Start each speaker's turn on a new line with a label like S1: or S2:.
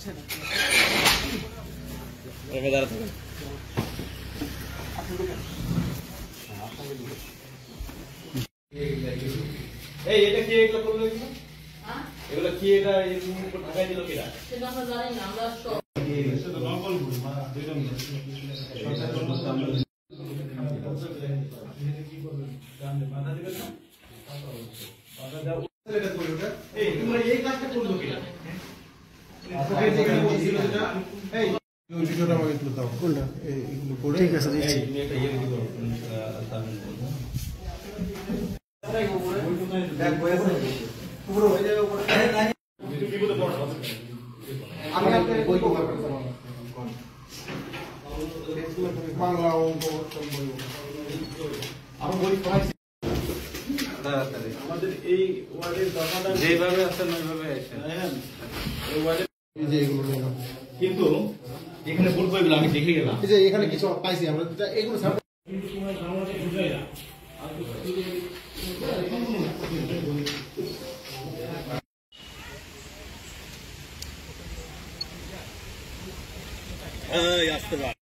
S1: এটা কি এগুলো করলো এগুলো? হ্যাঁ এগুলো কি এটা এরকম ঢাকায় দিল কিরা? সেটা আমরা জানি না, আমরা সব এটা তো নকল ভুল মা দুইটা মিলে কি করবেন জানলে মাথা দিবেন না মাথা দাও এটা করো এটা এই তোমরা এই কাজটা করলো কিরা? আপনাদের যেখানে বলছিল যেটা এই ওই ভিডিওটা আমাকে একটু দাও কোনটা এইগুলো করে ঠিক আছে দিচ্ছি তুমি একটা ইয়ে রেডি করো সামনে বলবো ব্যাগ বয়ে আছে পুরো হয়ে যাবে উপরে কি বলে পড়ো আমি আপনাকে বই কভার করতে পারবো বাংলা অঙ্ক বই আমি বই পড়াইছি আমাদের এই ওয়ার্ডের দফাটা যেভাবে আছে ওইভাবে আছে হ্যাঁ এই ওয়ার্ডে এই যে এগুলো কিন্তু এখানে ভুল বইগুলো আমি দেখে গেলাম এই যে এখানে কিছু পাইছি আমরা এগুলো সব কিন্তু তোমার ধারণাটা বুঝাই না আর আসতে